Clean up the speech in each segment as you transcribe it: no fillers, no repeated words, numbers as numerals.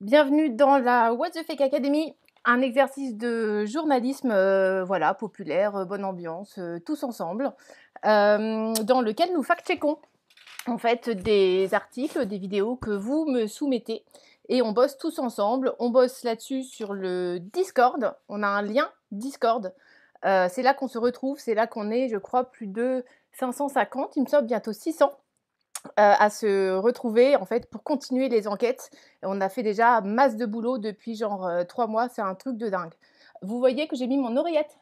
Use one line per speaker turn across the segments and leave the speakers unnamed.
Bienvenue dans la What the Fake Academy, un exercice de journalisme voilà, populaire, bonne ambiance, tous ensemble, dans lequel nous fact-checkons en fait des articles, des vidéos que vous me soumettez et on bosse tous ensemble. On bosse là-dessus sur le Discord. On a un lien Discord. C'est là qu'on se retrouve, c'est là qu'on est, je crois, plus de 550, il me semble bientôt 600 à se retrouver en fait pour continuer les enquêtes. On a fait déjà masse de boulot depuis genre 3 mois, c'est un truc de dingue. Vous voyez que j'ai mis mon oreillette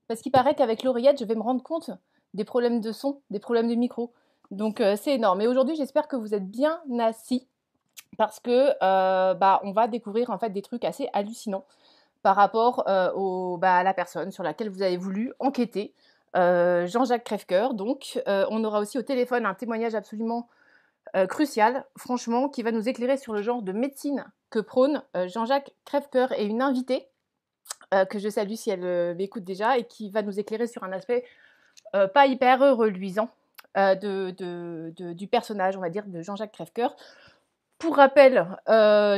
parce qu'il paraît qu'avec l'oreillette, je vais me rendre compte des problèmes de son, des problèmes de micro. Donc c'est énorme. Et aujourd'hui, j'espère que vous êtes bien assis parce que on va découvrir en fait des trucs assez hallucinants par rapport à la personne sur laquelle vous avez voulu enquêter. Jean-Jacques Crèvecoeur, donc. On aura aussi au téléphone un témoignage absolument crucial, franchement, qui va nous éclairer sur le genre de médecine que prône Jean-Jacques Crèvecoeur et une invitée que je salue si elle m'écoute déjà et qui va nous éclairer sur un aspect pas hyper reluisant du personnage, on va dire, de Jean-Jacques Crèvecoeur. Pour rappel,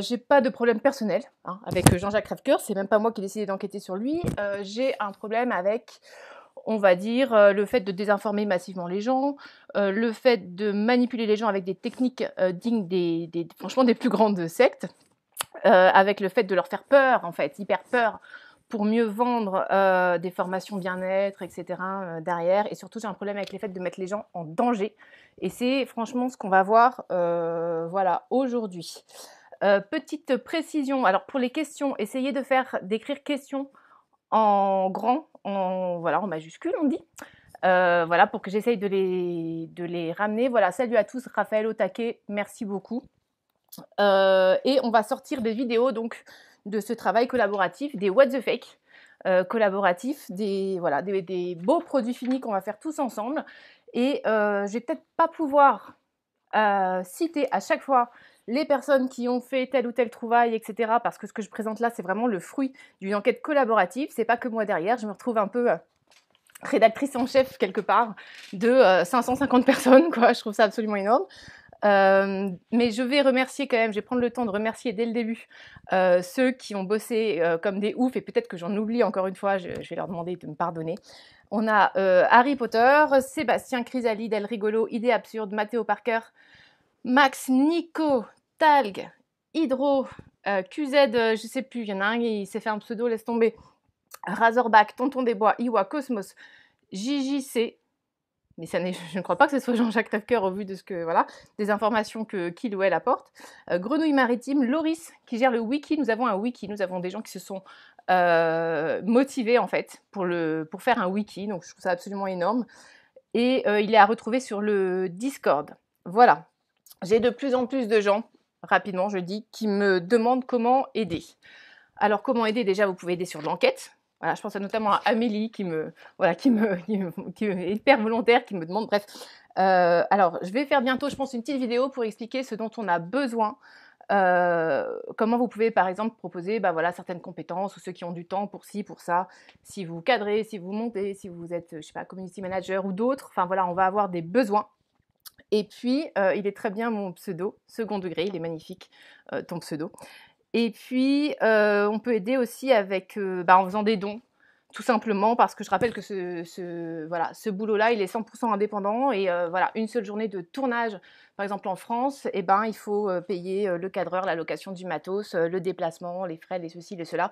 j'ai pas de problème personnel avec Jean-Jacques Crèvecoeur, c'est même pas moi qui ai décidé d'enquêter sur lui. J'ai un problème avec, on va dire, le fait de désinformer massivement les gens, le fait de manipuler les gens avec des techniques dignes franchement des plus grandes sectes, avec le fait de leur faire peur, en fait, hyper peur, pour mieux vendre des formations bien-être, etc. Derrière. Et surtout, j'ai un problème avec le fait de mettre les gens en danger. Et c'est franchement ce qu'on va voir voilà, aujourd'hui. Petite précision, alors pour les questions, essayez d'écrire questions en grand, en majuscule, on dit. Voilà, pour que j'essaye de les ramener. Voilà, salut à tous, Raphaël au taquet, merci beaucoup. Et on va sortir des vidéos donc de ce travail collaboratif, des What the Fake collaboratifs, des beaux produits finis qu'on va faire tous ensemble. Et je vais peut-être pas pouvoir citer à chaque fois les personnes qui ont fait telle ou telle trouvaille, etc. Parce que ce que je présente là, c'est vraiment le fruit d'une enquête collaborative. C'est pas que moi derrière. Je me retrouve un peu rédactrice en chef quelque part de 550 personnes, quoi. Je trouve ça absolument énorme. Mais je vais remercier quand même, je vais prendre le temps de remercier dès le début ceux qui ont bossé comme des oufs, et peut-être que j'en oublie encore une fois, je vais leur demander de me pardonner. On a Harry Potter, Sébastien Chrysalide, El Rigolo, Idée Absurde, Mathéo Parker, Max, Nico, Talg, Hydro, QZ, je sais plus, il y en a un, il s'est fait un pseudo, laisse tomber, Razorback, Tonton des Bois, Iwa, Cosmos, JJC, mais je ne crois pas que ce soit Jean-Jacques Crèvecoeur au vu de des informations qu'il ou elle apporte. Grenouille Maritime, Loris qui gère le wiki. Nous avons un wiki, nous avons des gens qui se sont motivés en fait pour faire un wiki, donc je trouve ça absolument énorme. Et il est à retrouver sur le Discord. Voilà, j'ai de plus en plus de gens, rapidement je dis, qui me demandent comment aider. Alors comment aider? Déjà, vous pouvez aider sur de l'enquête. Voilà, je pense notamment à Amélie qui est hyper volontaire, qui me demande, bref. Alors, je vais faire bientôt, je pense, une petite vidéo pour expliquer ce dont on a besoin. Comment vous pouvez, par exemple, proposer certaines compétences ou ceux qui ont du temps pour ci, pour ça. Si vous cadrez, si vous montez, si vous êtes, je sais pas, community manager ou d'autres. Enfin, voilà, on va avoir des besoins. Et puis, il est très bien mon pseudo, second degré, il est magnifique, ton pseudo. Et puis, on peut aider aussi avec, en faisant des dons, tout simplement, parce que je rappelle que ce boulot-là, il est 100% indépendant et une seule journée de tournage, par exemple en France, il faut payer le cadreur, la location du matos, le déplacement, les frais, les ceci, les cela.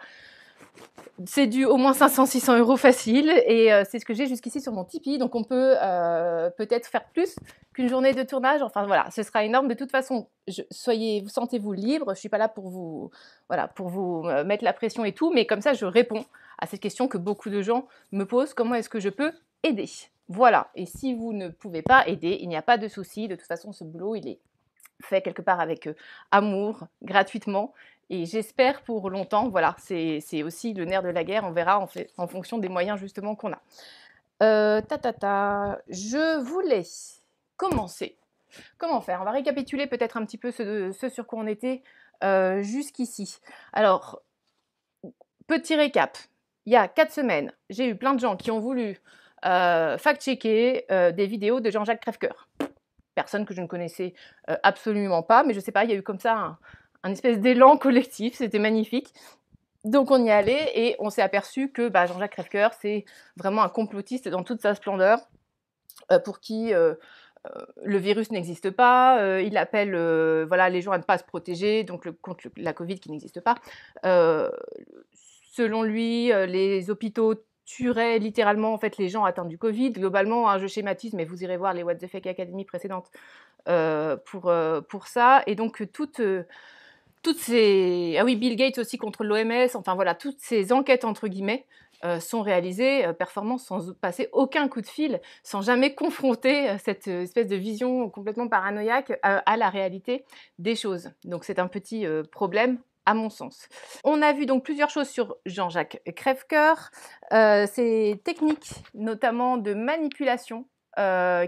C'est du au moins 500-600 euros facile et c'est ce que j'ai jusqu'ici sur mon Tipeee. Donc on peut peut-être faire plus qu'une journée de tournage. Enfin voilà, ce sera énorme. De toute façon, sentez-vous libre. Je ne suis pas là pour vous mettre la pression et tout, mais comme ça je réponds à cette question que beaucoup de gens me posent. Comment est-ce que je peux aider? Voilà. Et si vous ne pouvez pas aider, il n'y a pas de souci. De toute façon, ce boulot, il est fait quelque part avec amour, gratuitement. Et j'espère pour longtemps, voilà, c'est aussi le nerf de la guerre, on verra en fonction des moyens justement qu'on a. Je voulais commencer. Comment faire? On va récapituler peut-être un petit peu ce sur quoi on était jusqu'ici. Alors, petit récap. Il y a 4 semaines, j'ai eu plein de gens qui ont voulu fact-checker des vidéos de Jean-Jacques Crèvecoeur. Personne que je ne connaissais absolument pas, mais je sais pas, il y a eu comme ça un espèce d'élan collectif, c'était magnifique. Donc on y allait et on s'est aperçu que Jean-Jacques Crèvecoeur, c'est vraiment un complotiste dans toute sa splendeur, pour qui le virus n'existe pas, il appelle voilà, les gens à ne pas se protéger, donc contre la Covid qui n'existe pas. Selon lui, les hôpitaux tueraient littéralement en fait, les gens atteints du Covid. Globalement, hein, je schématise, mais vous irez voir les What the Fake Academy précédentes pour ça. Et donc, toutes ces... Ah oui, Bill Gates aussi contre l'OMS, enfin voilà, toutes ces enquêtes, entre guillemets, sont réalisées performantes sans passer aucun coup de fil, sans jamais confronter cette espèce de vision complètement paranoïaque à la réalité des choses. Donc c'est un petit problème à mon sens. On a vu donc plusieurs choses sur Jean-Jacques Crèvecoeur, ses techniques notamment de manipulation ah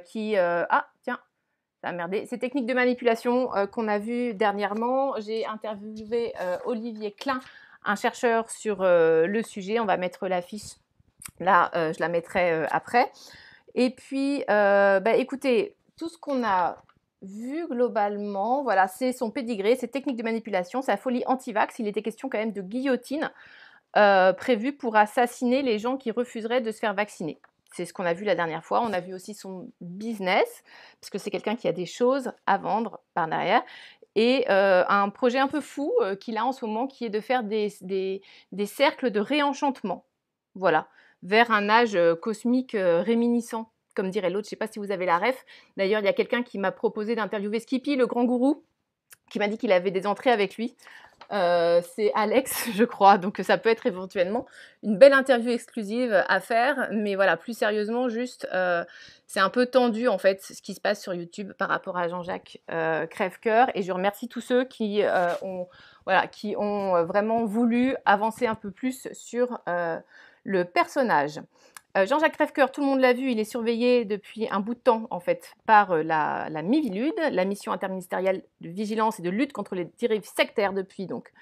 tiens, ça a merdé. Ces techniques de manipulation qu'on a vues dernièrement. J'ai interviewé Olivier Klein, un chercheur sur le sujet. On va mettre l'affiche là, je la mettrai après. Et puis, écoutez, tout ce qu'on a vu globalement, voilà, c'est son pédigré, ses techniques de manipulation, sa folie anti-vax. Il était question quand même de guillotine prévue pour assassiner les gens qui refuseraient de se faire vacciner. C'est ce qu'on a vu la dernière fois. On a vu aussi son business, parce que c'est quelqu'un qui a des choses à vendre par derrière. Et un projet un peu fou qu'il a en ce moment, qui est de faire des cercles de réenchantement. Voilà, vers un âge cosmique réminiscent, comme dirait l'autre. Je ne sais pas si vous avez la ref. D'ailleurs, il y a quelqu'un qui m'a proposé d'interviewer Skippy, le grand gourou, qui m'a dit qu'il avait des entrées avec lui. C'est Alex, je crois, donc ça peut être éventuellement une belle interview exclusive à faire, mais voilà, plus sérieusement, juste, c'est un peu tendu en fait ce qui se passe sur YouTube par rapport à Jean-Jacques Crèvecoeur, et je remercie tous ceux qui ont vraiment voulu avancer un peu plus sur le personnage. Jean-Jacques Crèvecoeur, tout le monde l'a vu, il est surveillé depuis un bout de temps en fait par la Miviludes, la mission interministérielle de vigilance et de lutte contre les dérives sectaires depuis donc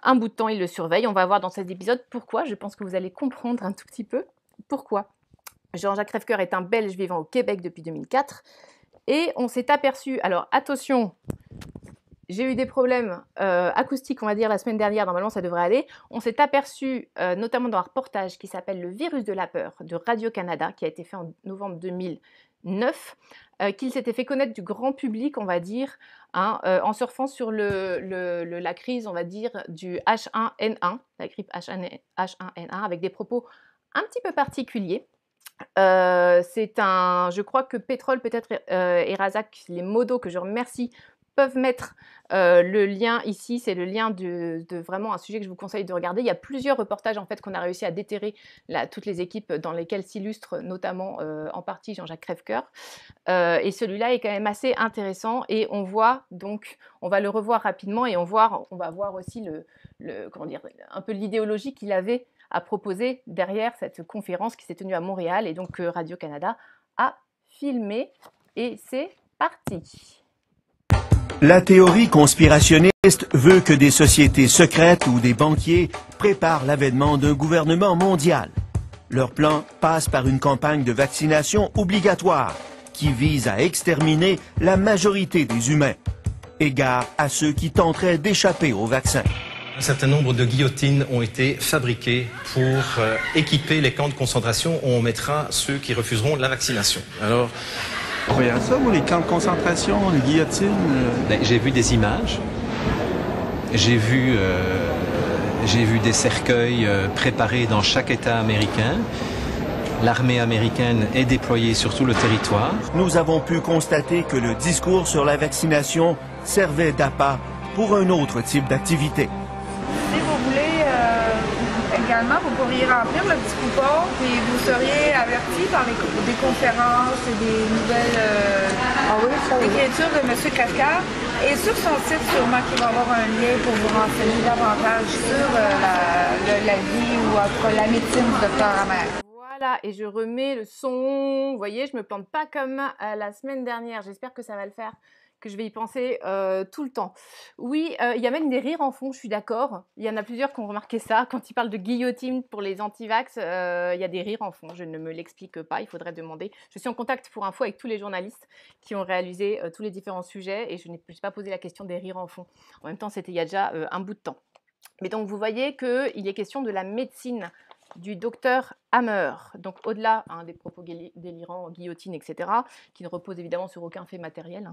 un bout de temps, il le surveille. On va voir dans cet épisode pourquoi, je pense que vous allez comprendre un tout petit peu pourquoi. Jean-Jacques Crèvecoeur est un Belge vivant au Québec depuis 2004 et on s'est aperçu, alors attention, j'ai eu des problèmes acoustiques, on va dire, la semaine dernière. Normalement, ça devrait aller. On s'est aperçu, notamment dans un reportage qui s'appelle « Le virus de la peur » de Radio-Canada, qui a été fait en novembre 2009, qu'il s'était fait connaître du grand public, on va dire, hein, en surfant sur la crise, on va dire, du H1N1, la grippe H1N1, avec des propos un petit peu particuliers. Je crois que Pétrole, peut-être, et Razak, les modos que je remercie, peuvent mettre le lien ici, c'est le lien de vraiment un sujet que je vous conseille de regarder. Il y a plusieurs reportages en fait qu'on a réussi à déterrer toutes les équipes dans lesquelles s'illustre notamment en partie Jean-Jacques Crèvecoeur. Et celui-là est quand même assez intéressant et on voit donc, on va le revoir rapidement et on va voir aussi comment dire, un peu l'idéologie qu'il avait à proposer derrière cette conférence qui s'est tenue à Montréal et donc Radio-Canada a filmé et c'est parti.
La théorie conspirationniste veut que des sociétés secrètes ou des banquiers préparent l'avènement d'un gouvernement mondial. Leur plan passe par une campagne de vaccination obligatoire qui vise à exterminer la majorité des humains, égard à ceux qui tenteraient d'échapper au vaccin.
Un certain nombre de guillotines ont été fabriquées pour équiper les camps de concentration où on mettra ceux qui refuseront la vaccination. Alors,
vous voyez ça, vous, les camps de concentration, les guillotines?
J'ai vu des images. J'ai vu des cercueils préparés dans chaque État américain. L'armée américaine est déployée sur tout le territoire.
Nous avons pu constater que le discours sur la vaccination servait d'appât pour un autre type d'activité.
Si vous voulez, également, vous pourriez remplir le petit coupon et vous seriez averti par des conférences et des nouvelles écritures de M. Crèvecoeur. Et sur son site, sûrement qu'il va y avoir un lien pour vous renseigner davantage sur la vie ou entre la médecine du docteur Hammer.
Voilà, et je remets le son. Vous voyez, je me plante pas comme la semaine dernière. J'espère que ça va le faire que je vais y penser tout le temps. Oui, il y a même des rires en fond, je suis d'accord. Il y en a plusieurs qui ont remarqué ça. Quand ils parlent de guillotine pour les anti-vax, il y a des rires en fond. Je ne me l'explique pas, il faudrait demander. Je suis en contact pour info avec tous les journalistes qui ont réalisé tous les différents sujets et je n'ai pas posé la question des rires en fond. En même temps, c'était il y a déjà un bout de temps. Mais donc, vous voyez qu'il est question de la médecine du docteur Hammer, donc au-delà des propos délirants, guillotine, etc., qui ne reposent évidemment sur aucun fait matériel,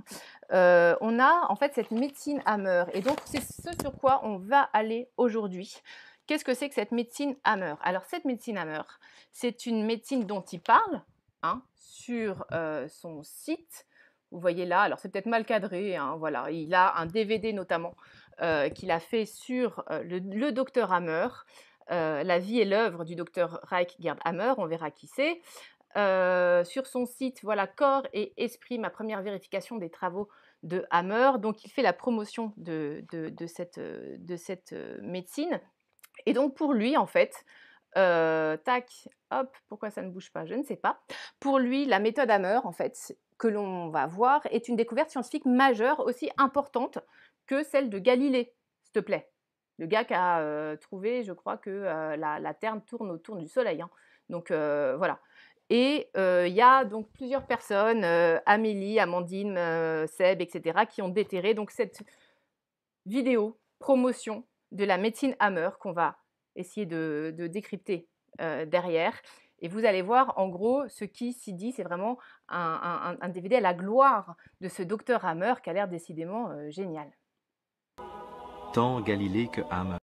on a en fait cette médecine Hammer, et donc c'est ce sur quoi on va aller aujourd'hui. Qu'est-ce que c'est que cette médecine Hammer? Alors cette médecine Hammer, c'est une médecine dont il parle sur son site. Vous voyez là, alors c'est peut-être mal cadré, voilà, il a un DVD notamment qu'il a fait sur le docteur Hammer, la vie et l'œuvre du docteur Reich Gerd Hammer, on verra qui c'est. Sur son site, voilà, Corps et Esprit, ma première vérification des travaux de Hammer. Donc il fait la promotion de cette médecine. Et donc pour lui, en fait, tac, hop, pourquoi ça ne bouge pas, je ne sais pas. Pour lui, la méthode Hammer, en fait, que l'on va voir, est une découverte scientifique majeure, aussi importante que celle de Galilée, s'il te plaît. Le gars qui a trouvé, je crois, que la Terre tourne autour du Soleil. Donc voilà. Et il y a donc plusieurs personnes, Amélie, Amandine, Seb, etc., qui ont déterré donc cette vidéo promotion de la médecine Hammer qu'on va essayer de décrypter derrière. Et vous allez voir, en gros, ce qui s'y dit, c'est vraiment un DVD à la gloire de ce docteur Hammer qui a l'air décidément génial.
Tant Galilée que Hammer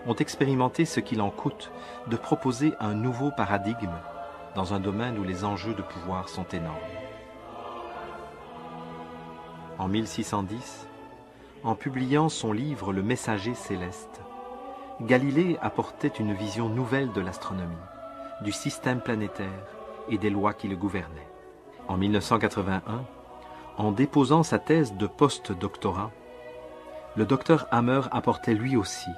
ont expérimenté ce qu'il en coûte de proposer un nouveau paradigme dans un domaine où les enjeux de pouvoir sont énormes. En 1610, en publiant son livre Le Messager céleste, Galilée apportait une vision nouvelle de l'astronomie, du système planétaire et des lois qui le gouvernaient. En 1981, en déposant sa thèse de post-doctorat, le docteur Hammer apportait lui aussi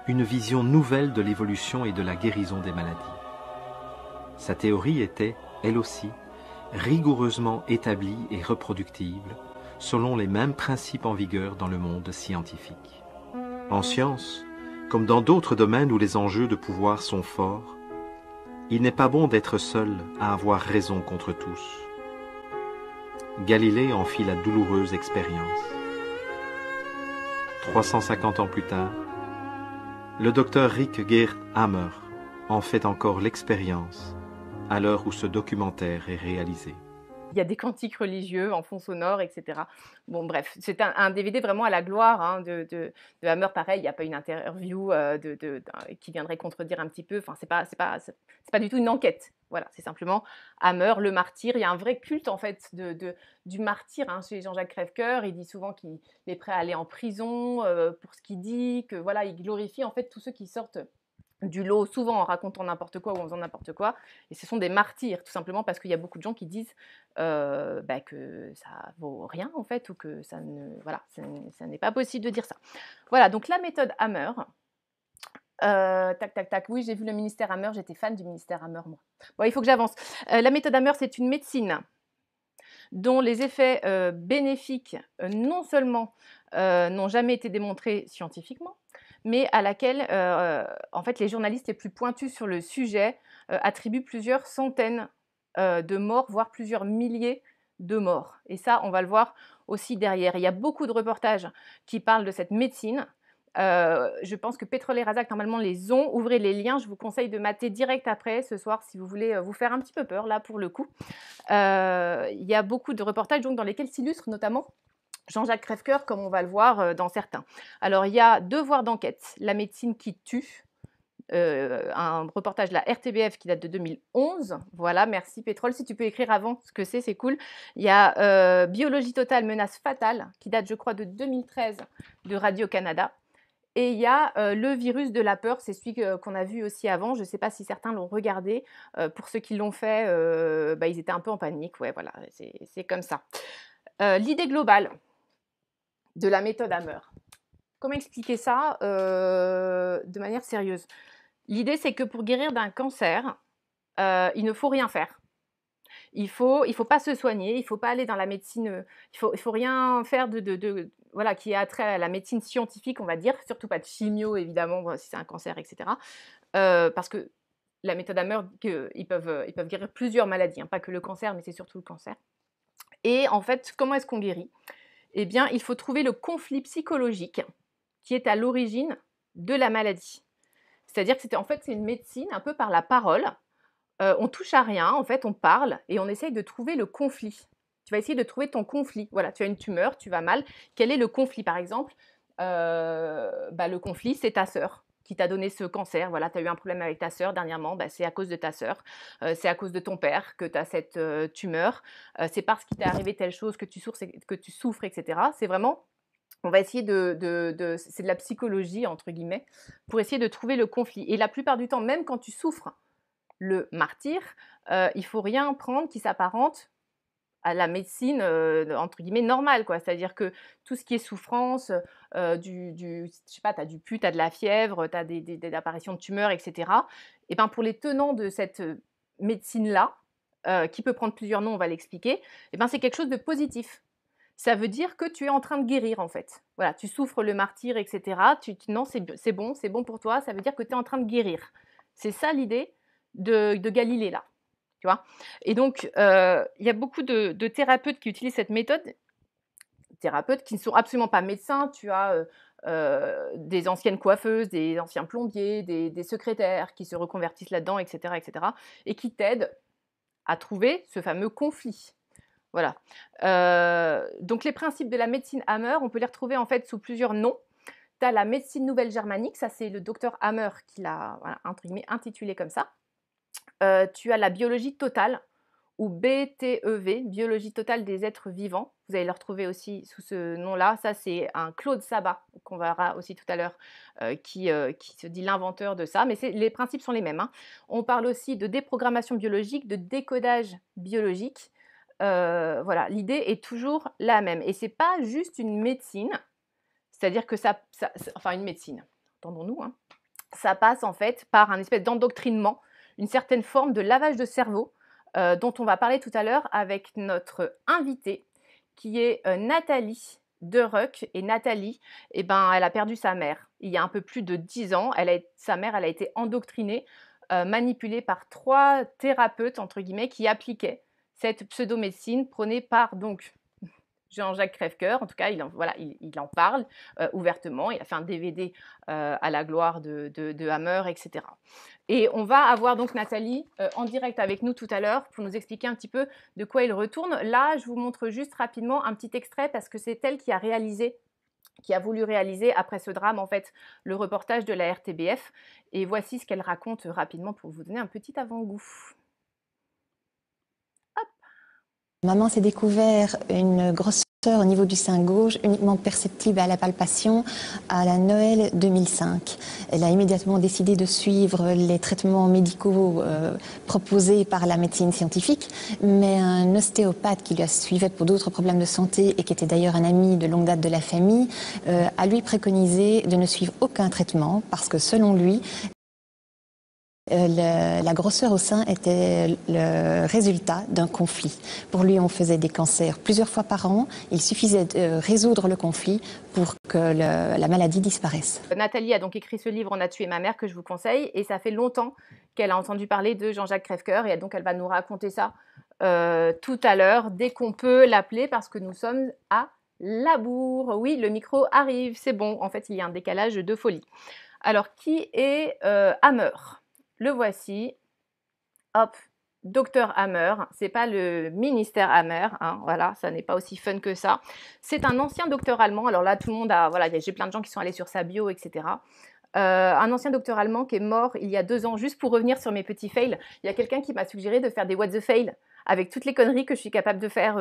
une vision nouvelle de l'évolution et de la guérison des maladies. Sa théorie était, elle aussi, rigoureusement établie et reproductible, selon les mêmes principes en vigueur dans le monde scientifique. En science, comme dans d'autres domaines où les enjeux de pouvoir sont forts, il n'est pas bon d'être seul à avoir raison contre tous. Galilée en fit la douloureuse expérience. 350 ans plus tard, le docteur Reich Gerd Hammer en fait encore l'expérience à l'heure où ce documentaire est réalisé.
Il y a des cantiques religieux en fond sonore, etc. Bon, bref, c'est un DVD vraiment à la gloire de Hammer. Pareil, il n'y a pas une interview qui viendrait contredire un petit peu. Enfin, c'est pas du tout une enquête. Voilà, c'est simplement Hammer, le martyr. Il y a un vrai culte, en fait, du martyr chez Jean-Jacques Crèvecoeur. Il dit souvent qu'il est prêt à aller en prison pour ce qu'il dit, que voilà, il glorifie, en fait, tous ceux qui sortent du lot, souvent en racontant n'importe quoi ou en faisant n'importe quoi, et ce sont des martyrs, tout simplement parce qu'il y a beaucoup de gens qui disent que ça vaut rien, en fait, ou que ça n'est pas possible de dire ça. Voilà, donc la méthode Hammer, tac, tac, tac, oui, j'ai vu le ministère Hammer, j'étais fan du ministère Hammer, moi. Bon, il faut que j'avance. La méthode Hammer, c'est une médecine dont les effets bénéfiques, non seulement n'ont jamais été démontrés scientifiquement, mais à laquelle, en fait, les journalistes les plus pointus sur le sujet attribuent plusieurs centaines de morts, voire plusieurs milliers de morts. Et ça, on va le voir aussi derrière. Il y a beaucoup de reportages qui parlent de cette médecine. Je pense que Pétrole et Razak, normalement, les ont. Ouvrez les liens, je vous conseille de mater direct après, ce soir, si vous voulez vous faire un petit peu peur, là, pour le coup. Il y a beaucoup de reportages donc, dans lesquels s'illustrent notamment Jean-Jacques Crèvecoeur, comme on va le voir dans certains. Alors, il y a Devoir d'enquête, la médecine qui tue, un reportage de la RTBF qui date de 2011. Voilà, merci Pétrole, si tu peux écrire avant ce que c'est cool. Il y a Biologie totale, menace fatale, qui date, je crois, de 2013 de Radio-Canada. Et il y a Le virus de la peur, c'est celui qu'on a vu aussi avant. Je ne sais pas si certains l'ont regardé. Pour ceux qui l'ont fait, ils étaient un peu en panique. Ouais, voilà, c'est comme ça. L'idée globale de la méthode Hammer. Comment expliquer ça de manière sérieuse? L'idée, c'est que pour guérir d'un cancer, il ne faut rien faire. Il faut pas se soigner, il faut pas aller dans la médecine, il faut rien faire voilà, qui a trait à la médecine scientifique, on va dire, surtout pas de chimio, évidemment, bon, si c'est un cancer, etc. Parce que la méthode Hammer, ils peuvent guérir plusieurs maladies, hein, pas que le cancer, mais c'est surtout le cancer. Et en fait, comment est-ce qu'on guérit? Eh bien, il faut trouver le conflit psychologique qui est à l'origine de la maladie. C'est-à-dire que c'est une médecine un peu par la parole. On touche à rien, en fait, on parle et on essaye de trouver le conflit. Tu vas essayer de trouver ton conflit. Voilà, tu as une tumeur, tu vas mal. Quel est le conflit, par exemple? Le conflit, c'est ta sœur qui t'a donné ce cancer. Voilà, tu as eu un problème avec ta sœur dernièrement, c'est à cause de ta sœur. C'est à cause de ton père que tu as cette tumeur. C'est parce qu'il t'est arrivé telle chose que tu souffres, etc. C'est vraiment, on va essayer c'est de la psychologie, entre guillemets, pour essayer de trouver le conflit. Et la plupart du temps, même quand tu souffres le martyre, il ne faut rien prendre qui s'apparente à la médecine, entre guillemets, normale, quoi. C'est-à-dire que tout ce qui est souffrance, je sais pas, tu as du pus, tu as de la fièvre, tu as des apparitions de tumeurs, etc. Et ben pour les tenants de cette médecine-là, qui peut prendre plusieurs noms, on va l'expliquer, et ben c'est quelque chose de positif. Ça veut dire que tu es en train de guérir, en fait. Voilà, tu souffres le martyre, etc. Non, c'est bon pour toi, ça veut dire que tu es en train de guérir. C'est ça l'idée de Galilée, là. Tu vois? Et donc, il y a beaucoup de thérapeutes qui utilisent cette méthode, thérapeutes qui ne sont absolument pas médecins. Tu as des anciennes coiffeuses, des anciens plombiers, des secrétaires qui se reconvertissent là-dedans, etc., et qui t'aident à trouver ce fameux conflit. Voilà. Donc, les principes de la médecine Hammer, on peut les retrouver en fait sous plusieurs noms. Tu as la médecine nouvelle germanique, ça c'est le docteur Hammer qui l'a intitulé comme ça. Tu as la biologie totale, ou BTEV, biologie totale des êtres vivants. Vous allez le retrouver aussi sous ce nom-là. Ça, c'est un Claude Sabat, qu'on verra aussi tout à l'heure, qui se dit l'inventeur de ça. Mais les principes sont les mêmes, hein. On parle aussi de déprogrammation biologique, de décodage biologique. Voilà, l'idée est toujours la même. Et ce n'est pas juste une médecine, c'est-à-dire que enfin une médecine, entendons-nous, hein, ça passe en fait par un espèce d'endoctrinement, une certaine forme de lavage de cerveau dont on va parler tout à l'heure avec notre invitée qui est Nathalie Deruck. Et Nathalie, elle a perdu sa mère il y a un peu plus de 10 ans. Sa mère, elle a été endoctrinée, manipulée par 3 thérapeutes, entre guillemets, qui appliquaient cette pseudo-médecine prônée par donc Jean-Jacques Crèvecoeur. En tout cas, il en parle ouvertement. Il a fait un DVD à la gloire de Hammer, etc. Et on va avoir donc Nathalie en direct avec nous tout à l'heure pour nous expliquer un petit peu de quoi il retourne. Là, je vous montre juste rapidement un petit extrait parce que c'est elle qui a voulu réaliser après ce drame en fait le reportage de la RTBF. Et voici ce qu'elle raconte rapidement pour vous donner un petit avant-goût.
Maman s'est découvert une grosseur au niveau du sein gauche, uniquement perceptible à la palpation, à la Noël 2005. Elle a immédiatement décidé de suivre les traitements médicaux proposés par la médecine scientifique, mais un ostéopathe qui la suivait pour d'autres problèmes de santé et qui était d'ailleurs un ami de longue date de la famille, a lui préconisé de ne suivre aucun traitement parce que selon lui, la grosseur au sein était le résultat d'un conflit. Pour lui, on faisait des cancers plusieurs fois par an. Il suffisait de résoudre le conflit pour que la maladie disparaisse.
Nathalie a donc écrit ce livre « On a tué ma mère » que je vous conseille. Et ça fait longtemps qu'elle a entendu parler de Jean-Jacques Crèvecoeur. Et donc, elle va nous raconter ça tout à l'heure, dès qu'on peut l'appeler, parce que nous sommes à la bourre. Oui, le micro arrive, c'est bon. En fait, il y a un décalage de folie. Alors, qui est Hammer ? Le voici, hop, Docteur Hammer, c'est pas le ministère Hammer, hein, voilà, ça n'est pas aussi fun que ça. C'est un ancien docteur allemand, alors là tout le monde a, voilà, j'ai plein de gens qui sont allés sur sa bio, etc. Un ancien docteur allemand qui est mort il y a 2 ans, juste pour revenir sur mes petits fails. Il y a quelqu'un qui m'a suggéré de faire des what the fail, avec toutes les conneries que je suis capable de faire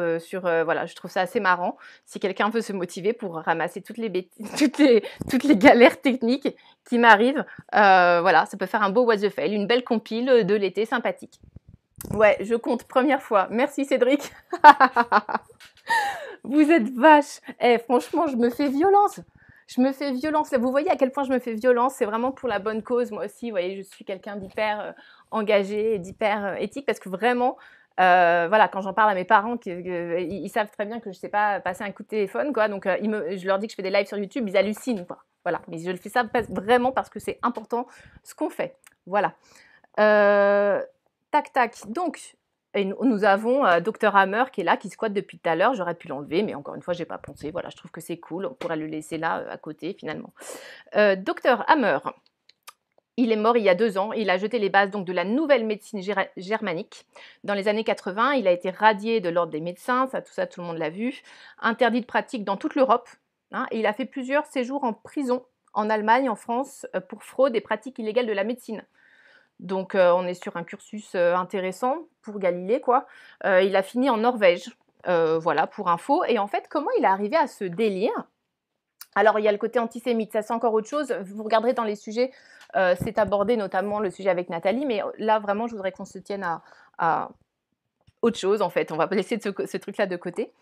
voilà, je trouve ça assez marrant. Si quelqu'un veut se motiver pour ramasser toutes les galères techniques qui m'arrivent, voilà, ça peut faire un beau what the fail, une belle compile de l'été sympathique. Ouais, je compte, première fois. Merci Cédric. Vous êtes vache. Franchement, je me fais violence. Vous voyez à quel point je me fais violence. C'est vraiment pour la bonne cause. Moi aussi, vous voyez, je suis quelqu'un d'hyper engagé et d'hyper éthique parce que vraiment, Voilà, quand j'en parle à mes parents, ils savent très bien que je ne sais pas passer un coup de téléphone, quoi. Donc, je leur dis que je fais des lives sur YouTube, ils hallucinent, quoi. Voilà, mais je le fais ça vraiment parce que c'est important ce qu'on fait. Voilà. Tac, tac. Donc, et nous avons Dr Hammer qui est là, qui squatte depuis tout à l'heure. J'aurais pu l'enlever, mais encore une fois, je n'ai pas pensé. Voilà, je trouve que c'est cool. On pourrait le laisser là, à côté, finalement. Dr Hammer, il est mort il y a 2 ans. Il a jeté les bases donc, de la nouvelle médecine germanique. Dans les années 80, il a été radié de l'ordre des médecins. Tout ça, tout le monde l'a vu. Interdit de pratique dans toute l'Europe. Hein, et il a fait plusieurs séjours en prison, en Allemagne, en France, pour fraude et pratique illégale de la médecine. Donc, on est sur un cursus intéressant pour Galilée, quoi. Il a fini en Norvège, voilà, pour info. Et en fait, comment il est arrivé à ce délire? Alors, il y a le côté antisémite, ça c'est encore autre chose. Vous regarderez dans les sujets, c'est abordé notamment le sujet avec Nathalie, mais là, vraiment, je voudrais qu'on se tienne à autre chose, en fait. On va laisser ce truc-là de côté.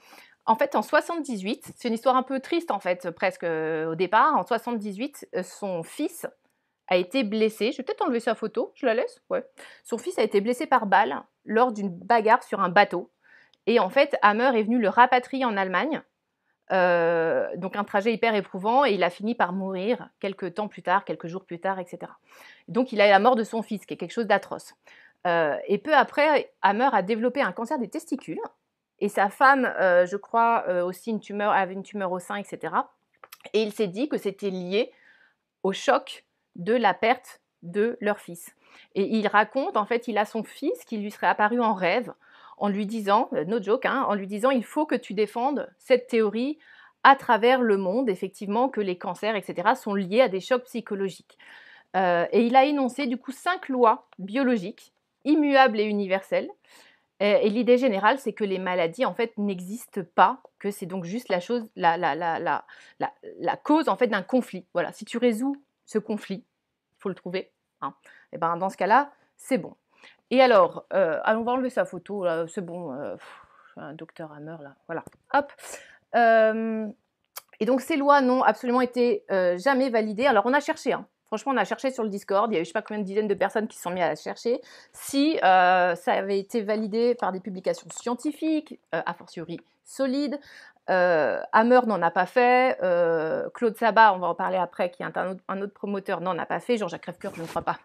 En fait, en 78, c'est une histoire un peu triste, en fait, presque au départ. En 78, son fils a été blessé. Je vais peut-être enlever sa photo, je la laisse? Ouais. Son fils a été blessé par balle lors d'une bagarre sur un bateau. Et en fait, Hammer est venu le rapatrier en Allemagne. Donc un trajet hyper éprouvant et il a fini par mourir quelques temps plus tard, quelques jours plus tard, etc. Donc il a eu la mort de son fils, qui est quelque chose d'atroce. Et peu après, Hammer a développé un cancer des testicules. Et sa femme, je crois, aussi avait une tumeur au sein, etc. Et il s'est dit que c'était lié au choc de la perte de leur fils. Et il raconte, en fait, il a son fils qui lui serait apparu en rêve, en lui disant, no joke, hein, en lui disant, il faut que tu défendes cette théorie à travers le monde, effectivement, que les cancers, etc., sont liés à des chocs psychologiques. Et il a énoncé, du coup, 5 lois biologiques, immuables et universelles. Et l'idée générale, c'est que les maladies, en fait, n'existent pas, que c'est donc juste la cause, en fait, d'un conflit. Voilà, si tu résous ce conflit, il faut le trouver, hein. Et ben, dans ce cas-là, c'est bon. Et alors, on va enlever sa photo, là, c'est bon, un Dr Hammer, là, voilà, hop. Et donc, ces lois n'ont absolument été jamais validées. Alors, on a cherché, hein. Franchement, on a cherché sur le Discord, il y a eu je ne sais pas combien de dizaines de personnes qui se sont mis à la chercher, si ça avait été validé par des publications scientifiques, a fortiori solides. Hammer n'en a pas fait, Claude Sabat, on va en parler après, qui est un autre promoteur, n'en a pas fait, Jean-Jacques Crèvecoeur, je ne crois pas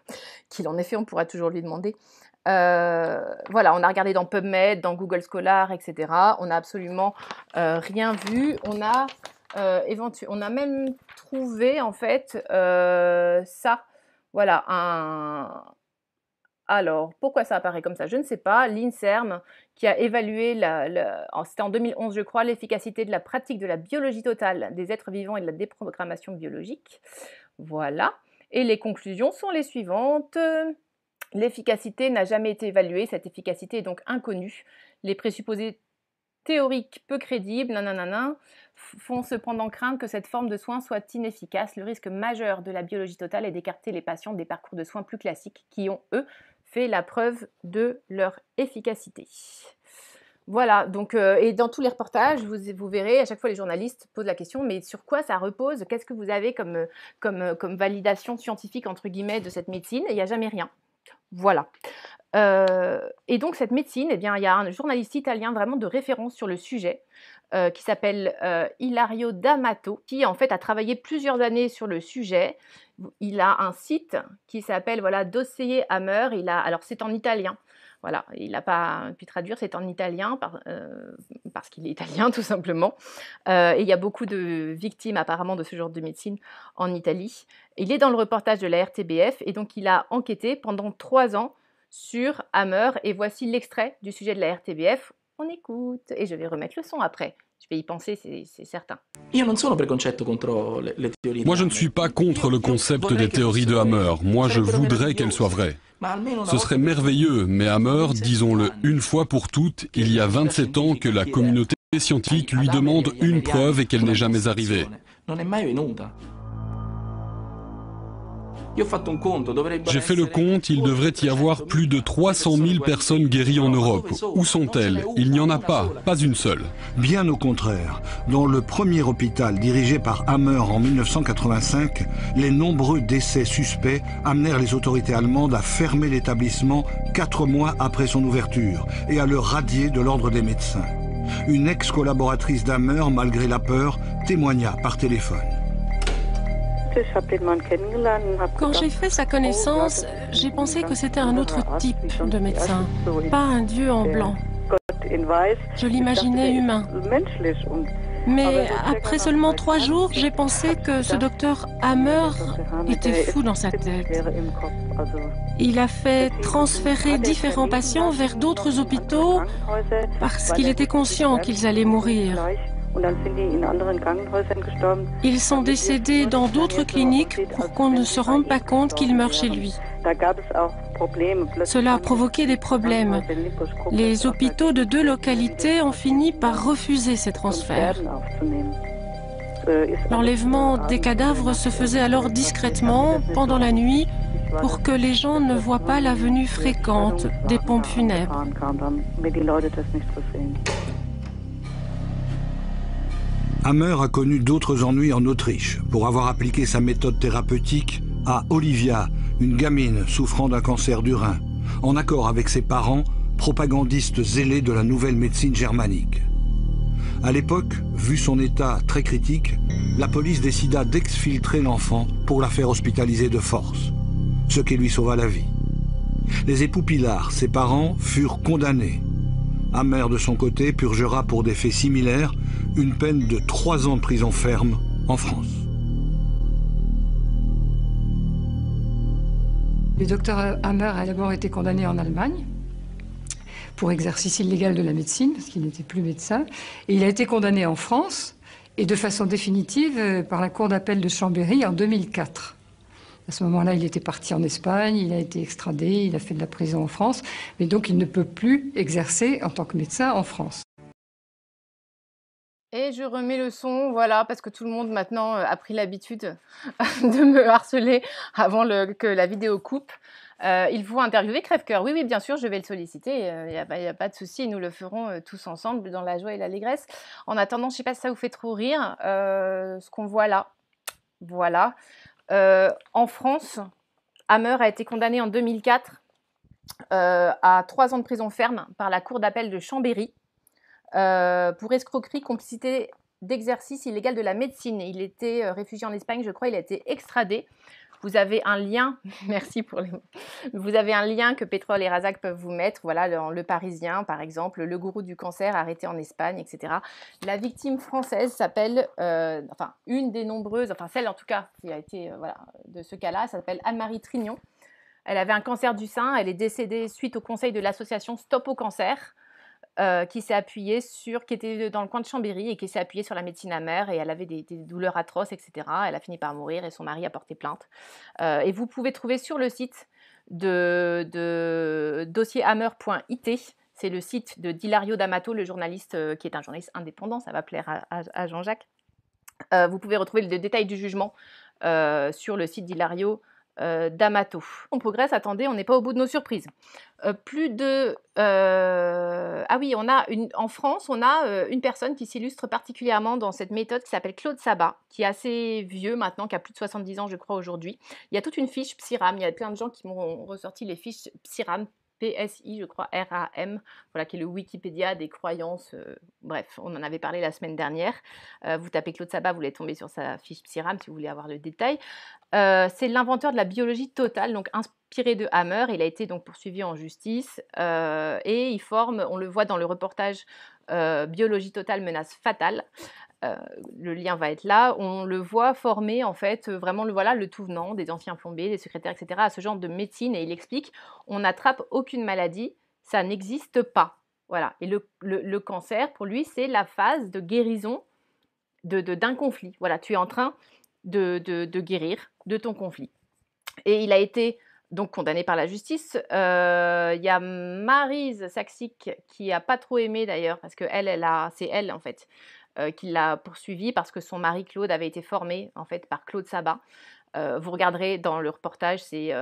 qu'il en ait fait, on pourra toujours lui demander. Voilà, on a regardé dans PubMed, dans Google Scholar, etc. On n'a absolument rien vu. On a même trouvé, en fait, ça. Voilà, Alors, pourquoi ça apparaît comme ça? Je ne sais pas. L'INSERM, qui a évalué, c'était en 2011, je crois, l'efficacité de la pratique de la biologie totale des êtres vivants et de la déprogrammation biologique. Voilà. Et les conclusions sont les suivantes. L'efficacité n'a jamais été évaluée. Cette efficacité est donc inconnue. Les présupposés théoriques peu crédibles, font cependant craindre que cette forme de soins soit inefficace. Le risque majeur de la biologie totale est d'écarter les patients des parcours de soins plus classiques qui ont, eux, fait la preuve de leur efficacité. Voilà, donc, et dans tous les reportages, vous verrez, à chaque fois les journalistes posent la question, mais sur quoi ça repose? Qu'est-ce que vous avez comme validation scientifique, entre guillemets, de cette médecine? Et il n'y a jamais rien. Voilà. Et donc cette médecine, eh bien, il y a un journaliste italien vraiment de référence sur le sujet qui s'appelle Ilario D'Amato, qui en fait a travaillé plusieurs années sur le sujet. Il a un site qui s'appelle voilà, Dossier Hammer. Alors c'est en italien. Voilà, il n'a pas pu traduire, c'est en italien parce qu'il est italien tout simplement. Et il y a beaucoup de victimes apparemment de ce genre de médecine en Italie. Il est dans le reportage de la RTBF et donc il a enquêté pendant 3 ans sur Hammer et voici l'extrait du sujet de la RTBF. On écoute et je vais remettre le son après. Je vais y penser, c'est certain.
Moi, je ne suis pas contre le concept des théories de Hammer. Moi, je voudrais qu'elles soient vraies. Ce serait merveilleux, mais Hammer, disons-le une fois pour toutes, il y a 27 ans que la communauté scientifique lui demande une preuve et qu'elle n'est jamais arrivée. J'ai fait le compte, il devrait y avoir plus de 300 000 personnes guéries en Europe. Où sont-elles? Il n'y en a pas une seule.
Bien au contraire, dans le premier hôpital dirigé par Hammer en 1985, les nombreux décès suspects amenèrent les autorités allemandes à fermer l'établissement 4 mois après son ouverture et à le radier de l'ordre des médecins. Une ex-collaboratrice d'Hammer, malgré la peur, témoigna par téléphone.
Quand j'ai fait sa connaissance, j'ai pensé que c'était un autre type de médecin, pas un dieu en blanc. Je l'imaginais humain. Mais après seulement 3 jours, j'ai pensé que ce docteur Hammer était fou dans sa tête. Il a fait transférer différents patients vers d'autres hôpitaux parce qu'il était conscient qu'ils allaient mourir. Ils sont décédés dans d'autres cliniques pour qu'on ne se rende pas compte qu'ils meurent chez lui. Cela a provoqué des problèmes. Les hôpitaux de 2 localités ont fini par refuser ces transferts. L'enlèvement des cadavres se faisait alors discrètement, pendant la nuit, pour que les gens ne voient pas la venue fréquente des pompes funèbres.
Hammer a connu d'autres ennuis en Autriche pour avoir appliqué sa méthode thérapeutique à Olivia, une gamine souffrant d'un cancer du rein, en accord avec ses parents, propagandistes zélés de la nouvelle médecine germanique. À l'époque, vu son état très critique, la police décida d'exfiltrer l'enfant pour la faire hospitaliser de force, ce qui lui sauva la vie. Les époux Pilar, ses parents, furent condamnés. Hammer, de son côté, purgera pour des faits similaires une peine de 3 ans de prison ferme en France.
Le docteur Hammer a d'abord été condamné en Allemagne pour exercice illégal de la médecine, parce qu'il n'était plus médecin, et il a été condamné en France, et de façon définitive par la Cour d'appel de Chambéry en 2004. À ce moment-là, il était parti en Espagne, il a été extradé, il a fait de la prison en France, mais donc il ne peut plus exercer en tant que médecin en France.
Et je remets le son, voilà, parce que tout le monde maintenant a pris l'habitude de me harceler avant que la vidéo coupe. Il faut interviewer Crève-Cœur. Oui, bien sûr, je vais le solliciter. Il n'y a pas de souci, nous le ferons tous ensemble dans la joie et l'allégresse. En attendant, je ne sais pas si ça vous fait trop rire, ce qu'on voit là. Voilà. En France, Hammer a été condamné en 2004 à 3 ans de prison ferme par la Cour d'appel de Chambéry pour escroquerie, complicité d'exercice illégal de la médecine. Il était réfugié en Espagne, je crois, il a été extradé. Vous avez un lien, merci pour les mots. Vous avez un lien que Pétrole et Razak peuvent vous mettre, voilà, dans Le Parisien par exemple, le gourou du cancer arrêté en Espagne, etc. La victime française s'appelle, une des nombreuses, celle en tout cas qui a été de ce cas-là, s'appelle Anne-Marie Trignon. Elle avait un cancer du sein, elle est décédée suite au conseil de l'association Stop au cancer, qui était dans le coin de Chambéry et qui s'est appuyée sur la médecine Hammer, et elle avait des douleurs atroces, etc. Elle a fini par mourir et son mari a porté plainte. Et vous pouvez trouver sur le site de dossierhammer.it, c'est le site de Dilario D'Amato, le journaliste qui est un journaliste indépendant, ça va plaire à Jean-Jacques. Vous pouvez retrouver le détail du jugement sur le site d'Hilario D'Amato. On progresse, attendez, on n'est pas au bout de nos surprises. En France, on a une personne qui s'illustre particulièrement dans cette méthode qui s'appelle Claude Sabat, qui est assez vieux maintenant, qui a plus de 70 ans, je crois, aujourd'hui. Il y a toute une fiche Psiram, il y a plein de gens qui m'ont ressorti les fiches Psiram, PSI, je crois, RAM, voilà, qui est le Wikipédia des croyances. Bref, on en avait parlé la semaine dernière. Vous tapez Claude Sabat, vous allez tomber sur sa fiche Psiram si vous voulez avoir le détail. C'est l'inventeur de la biologie totale, donc inspiré de Hammer. Il a été donc poursuivi en justice et il forme, on le voit dans le reportage Biologie totale, menace fatale. Le lien va être là, on le voit former en fait vraiment le tout venant, des anciens plombiers, des secrétaires, etc. à ce genre de médecine, et il explique, on n'attrape aucune maladie, ça n'existe pas. Voilà. Et le cancer, pour lui, c'est la phase de guérison d'un conflit. Voilà, tu es en train de guérir de ton conflit. Et il a été donc condamné par la justice. Il y a Maryse Saksik qui n'a pas trop aimé d'ailleurs, parce que c'est elle en fait qui l'a poursuivi parce que son mari Claude avait été formé en fait par Claude Sabat. Vous regarderez dans le reportage, c'est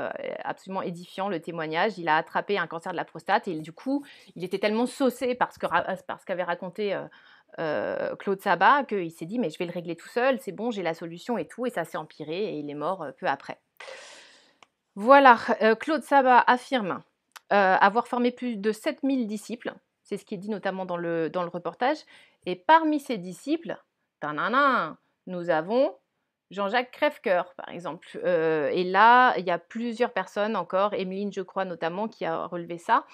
absolument édifiant le témoignage. Il a attrapé un cancer de la prostate et du coup, il était tellement saucé par ce qu'avait raconté Claude Sabat qu'il s'est dit mais je vais le régler tout seul, c'est bon, j'ai la solution et tout, et ça s'est empiré et il est mort peu après. Voilà, Claude Sabat affirme avoir formé plus de 7000 disciples, c'est ce qui est dit notamment dans le reportage, et parmi ces disciples, nous avons Jean-Jacques Crèvecoeur, par exemple. Et là, il y a plusieurs personnes encore, Emeline, je crois, notamment, qui a relevé ça.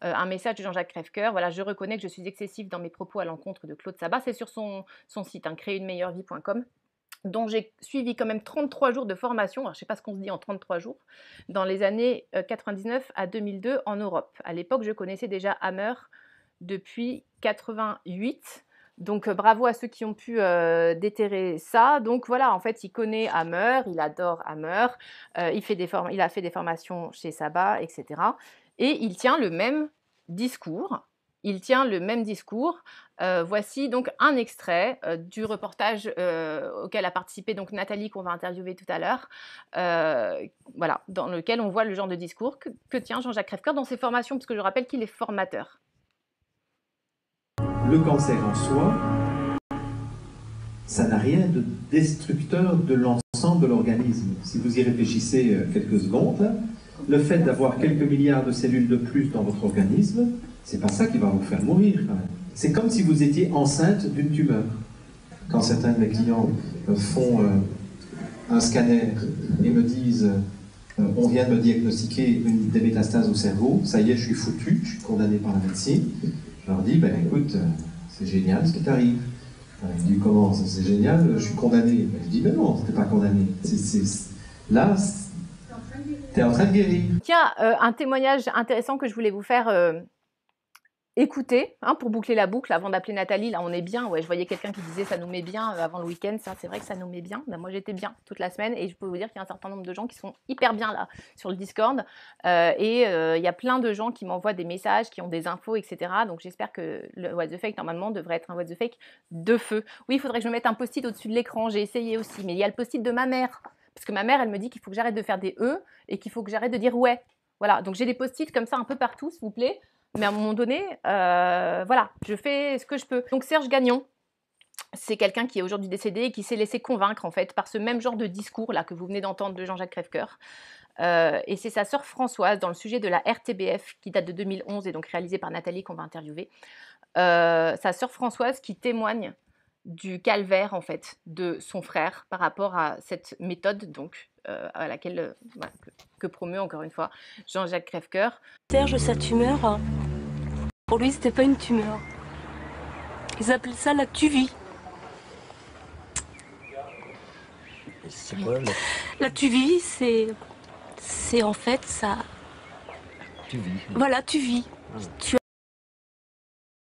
Un message de Jean-Jacques Crèvecoeur. Voilà, je reconnais que je suis excessif dans mes propos à l'encontre de Claude Sabat. C'est sur son site, créerunemeilleurevie.com, dont j'ai suivi quand même 33 jours de formation. Alors, je ne sais pas ce qu'on se dit en 33 jours, dans les années 99 à 2002 en Europe. À l'époque, je connaissais déjà Hammer depuis 88. Donc bravo à ceux qui ont pu déterrer ça. Donc voilà, en fait, il connaît Hammer, il adore Hammer, il a fait des formations chez Sabat, etc. Et il tient le même discours. Voici donc un extrait du reportage auquel a participé donc Nathalie, qu'on va interviewer tout à l'heure, voilà, dans lequel on voit le genre de discours que tient Jean-Jacques Crèvecoeur dans ses formations, parce que je rappelle qu'il est formateur.
Le cancer en soi, ça n'a rien de destructeur de l'ensemble de l'organisme. Si vous y réfléchissez quelques secondes, le fait d'avoir quelques milliards de cellules de plus dans votre organisme, c'est pas ça qui va vous faire mourir quand même. C'est comme si vous étiez enceinte d'une tumeur. Quand certains de mes clients font un scanner et me disent on vient de me diagnostiquer des métastases au cerveau, ça y est, je suis foutu, je suis condamné par la médecine. Je leur dis, ben écoute, c'est génial ce qui t'arrive. Ils me disent, comment, c'est génial, je suis condamné. Ben, je dis, ben non, t'es pas condamné. Là, t'es en train de guérir.
Tiens, un témoignage intéressant que je voulais vous faire écouter, hein, pour boucler la boucle, avant d'appeler Nathalie. Là, on est bien. Ouais, je voyais quelqu'un qui disait, ça nous met bien avant le week-end. Ça, c'est vrai que ça nous met bien. Ben, moi, j'étais bien toute la semaine et je peux vous dire qu'il y a un certain nombre de gens qui sont hyper bien là sur le Discord. Il y a plein de gens qui m'envoient des messages, qui ont des infos, etc. Donc, j'espère que le What the Fake, normalement, devrait être un What the Fake de feu. Oui, il faudrait que je me mette un post-it au-dessus de l'écran. J'ai essayé aussi. Mais il y a le post-it de ma mère. Parce que ma mère, elle me dit qu'il faut que j'arrête de faire des E et qu'il faut que j'arrête de dire ouais. Voilà. Donc, j'ai des post-it comme ça un peu partout, s'il vous plaît. Mais à un moment donné, voilà, je fais ce que je peux. Donc Serge Gagnon, c'est quelqu'un qui est aujourd'hui décédé et qui s'est laissé convaincre en fait par ce même genre de discours là que vous venez d'entendre de Jean-Jacques Crèvecoeur. Et c'est sa sœur Françoise dans le sujet de la RTBF qui date de 2011 et donc réalisée par Nathalie qu'on va interviewer. Sa sœur Françoise qui témoigne du calvaire en fait de son frère par rapport à cette méthode donc à laquelle que promeut encore une fois Jean-Jacques Crèvecoeur.
Serge, sa tumeur, pour lui c'était pas une tumeur. Ils appellent ça la tuvie.
C'est quoi
la tuvie, c'est en fait ça.
Tu vis.
Voilà, tu vis. Tu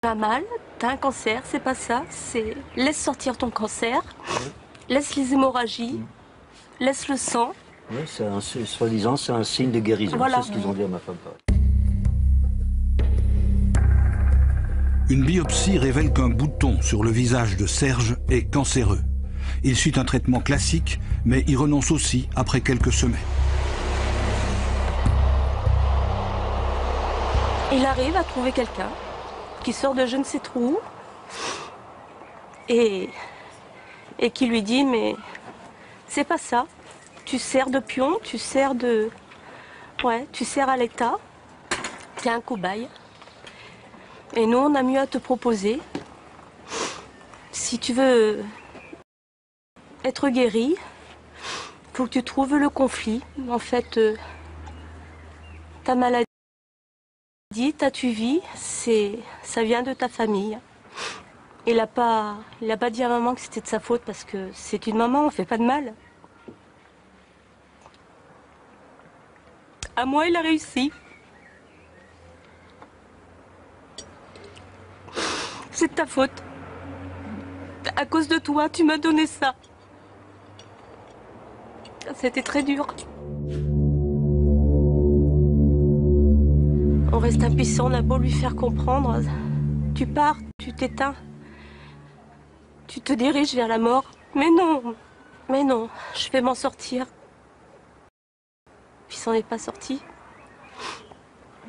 as mal, tu as un cancer, c'est pas ça. C'est laisse sortir ton cancer, laisse les hémorragies, laisse le sang.
Oui, soi-disant, c'est un signe de guérison.
Voilà.
C'est ce qu'ils ont dit à ma femme.
Une biopsie révèle qu'un bouton sur le visage de Serge est cancéreux. Il suit un traitement classique, mais y renonce aussi après quelques semaines.
Il arrive à trouver quelqu'un qui sort de je ne sais trop où et qui lui dit mais c'est pas ça. Tu sers de pion, tu sers de... Ouais, tu sers à l'État. T'es un cobaye. Et nous, on a mieux à te proposer. Si tu veux être guéri, faut que tu trouves le conflit. En fait, ta maladie, ta tuvie, ça vient de ta famille. Il a pas dit à maman que c'était de sa faute parce que c'est une maman, on fait pas de mal. À moi, il a réussi. C'est de ta faute. À cause de toi, tu m'as donné ça. C'était très dur. On reste impuissant, on a beau lui faire comprendre. Tu pars, tu t'éteins. Tu te diriges vers la mort. Mais non, je vais m'en sortir. s'en est pas sorti.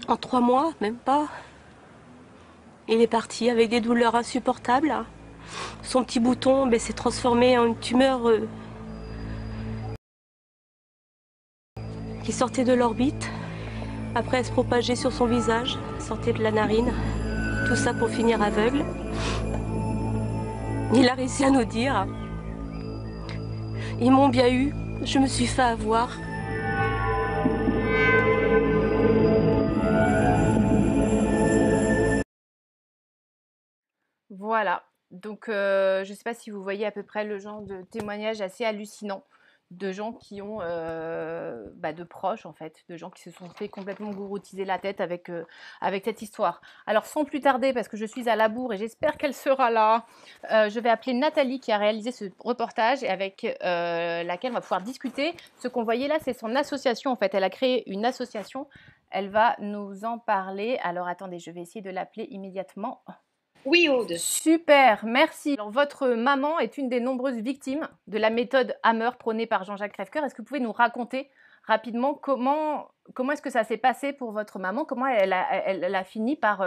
En 3 mois, même pas. Il est parti avec des douleurs insupportables. Son petit bouton s'est transformé en une tumeur qui sortait de l'orbite. Après, elle se propageait sur son visage, sortait de la narine. Tout ça pour finir aveugle. Il a réussi à nous dire: ils m'ont bien eu, je me suis fait avoir.
Voilà, donc je ne sais pas si vous voyez à peu près le genre de témoignage assez hallucinant de gens qui ont, de proches en fait, de gens qui se sont fait complètement gouroutiser la tête avec cette histoire. Alors sans plus tarder, parce que je suis à la bourre et j'espère qu'elle sera là, je vais appeler Nathalie qui a réalisé ce reportage et avec laquelle on va pouvoir discuter. Ce qu'on voyait là, c'est son association en fait, elle a créé une association, elle va nous en parler. Alors attendez, je vais essayer de l'appeler immédiatement.
Oui, Aude.
Super, merci. Alors, votre maman est une des nombreuses victimes de la méthode Hammer prônée par Jean-Jacques Crèvecoeur. Est-ce que vous pouvez nous raconter rapidement comment est-ce que ça s'est passé pour votre maman? Comment elle a fini par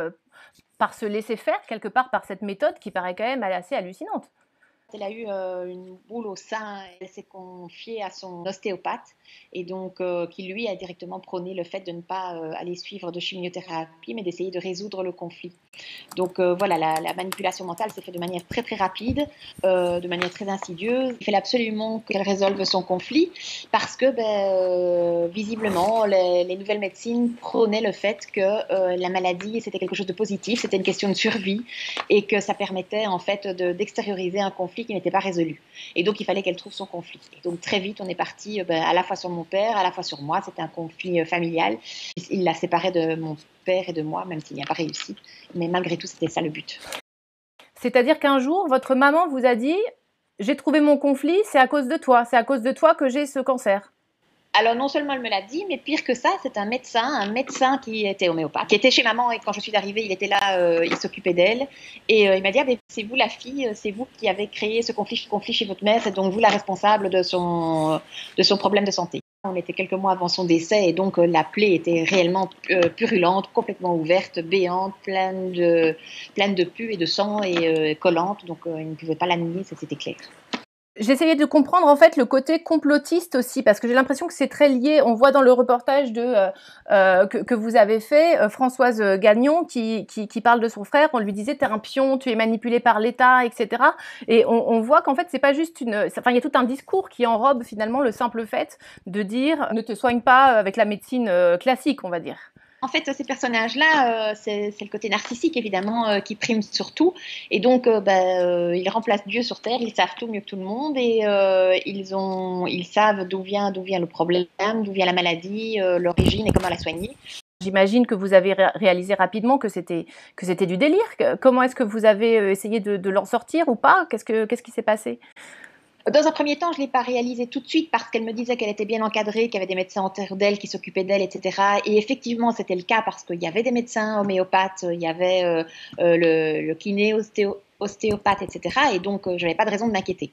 se laisser faire, quelque part, par cette méthode qui paraît quand même assez hallucinante?
Elle a eu une boule au sein, elle s'est confiée à son ostéopathe et donc qui lui a directement prôné le fait de ne pas aller suivre de chimiothérapie mais d'essayer de résoudre le conflit. Donc voilà, la manipulation mentale s'est faite de manière très très rapide, de manière très insidieuse. Il fallait absolument qu'elle résolve son conflit parce que visiblement les nouvelles médecines prônaient le fait que la maladie c'était quelque chose de positif, c'était une question de survie et que ça permettait en fait d'extérioriser un conflit qui n'était pas résolu. Et donc, il fallait qu'elle trouve son conflit. Et donc, très vite, on est parti à la fois sur mon père, à la fois sur moi. C'était un conflit familial. Il l'a séparé de mon père et de moi, même s'il n'y a pas réussi. Mais malgré tout, c'était ça le but.
C'est-à-dire qu'un jour, votre maman vous a dit « J'ai trouvé mon conflit, c'est à cause de toi. C'est à cause de toi que j'ai ce cancer. »
Alors non seulement elle me l'a dit, mais pire que ça, c'est un médecin qui était homéopathe, qui était chez maman et quand je suis arrivée, il était là, il s'occupait d'elle et il m'a dit c'est vous la fille, c'est vous qui avez créé ce conflit chez votre mère, c'est donc vous la responsable de son problème de santé. On était quelques mois avant son décès et donc la plaie était réellement purulente, complètement ouverte, béante, pleine de pus et de sang et collante, donc il ne pouvait pas la nier, ça c'était clair.
J'essayais de comprendre en fait le côté complotiste aussi, parce que j'ai l'impression que c'est très lié. On voit dans le reportage que vous avez fait, Françoise Gagnon qui parle de son frère. On lui disait t'es un pion, tu es manipulé par l'État, etc. Et on voit qu'en fait c'est pas juste il y a tout un discours qui enrobe finalement le simple fait de dire ne te soigne pas avec la médecine classique, on va dire.
En fait, ces personnages-là, c'est le côté narcissique, évidemment, qui prime sur tout. Et donc, ils remplacent Dieu sur Terre, ils savent tout mieux que tout le monde et ils savent d'où vient le problème, d'où vient la maladie, l'origine et comment la soigner.
J'imagine que vous avez réalisé rapidement que c'était du délire. Comment est-ce que vous avez essayé de l'en sortir ou pas? Qu'est-ce qui s'est passé?
Dans un premier temps, je ne l'ai pas réalisé tout de suite parce qu'elle me disait qu'elle était bien encadrée, qu'il y avait des médecins autour d'elle qui s'occupaient d'elle, etc. Et effectivement, c'était le cas parce qu'il y avait des médecins homéopathes, il y avait le kiné, ostéopathe, etc. Et donc, je n'avais pas de raison de m'inquiéter.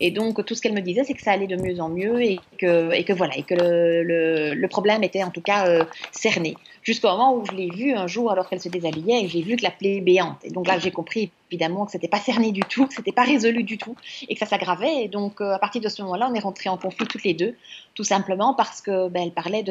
Et donc, tout ce qu'elle me disait, c'est que ça allait de mieux en mieux et que le problème était en tout cas cerné. Jusqu'au moment où je l'ai vue un jour alors qu'elle se déshabillait et j'ai vu que la plaie est béante. Et donc là, j'ai compris évidemment que c'était pas cerné du tout, que c'était pas résolu du tout et que ça s'aggravait. Et donc, à partir de ce moment-là, on est rentrés en conflit toutes les deux, tout simplement parce que elle parlait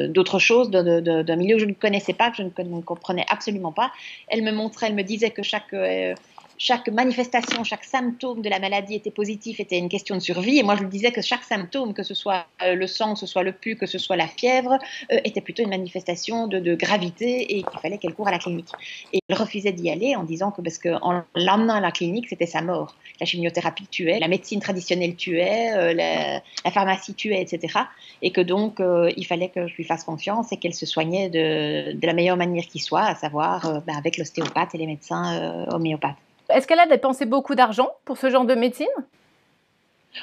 d'autre chose, d'un milieu que je ne connaissais pas, que je ne comprenais absolument pas. Elle me disait que chaque manifestation, chaque symptôme de la maladie était positif, était une question de survie. Et moi, je lui disais que chaque symptôme, que ce soit le sang, que ce soit le pus, que ce soit la fièvre, était plutôt une manifestation de gravité et qu'il fallait qu'elle court à la clinique. Et elle refusait d'y aller en disant que parce qu'en l'emmenant à la clinique, c'était sa mort. La chimiothérapie tuait, la médecine traditionnelle tuait, la pharmacie tuait, etc. Et que donc, il fallait que je lui fasse confiance et qu'elle se soignait de la meilleure manière qui soit, à savoir avec l'ostéopathe et les médecins homéopathes.
Est-ce qu'elle a dépensé beaucoup d'argent pour ce genre de médecine?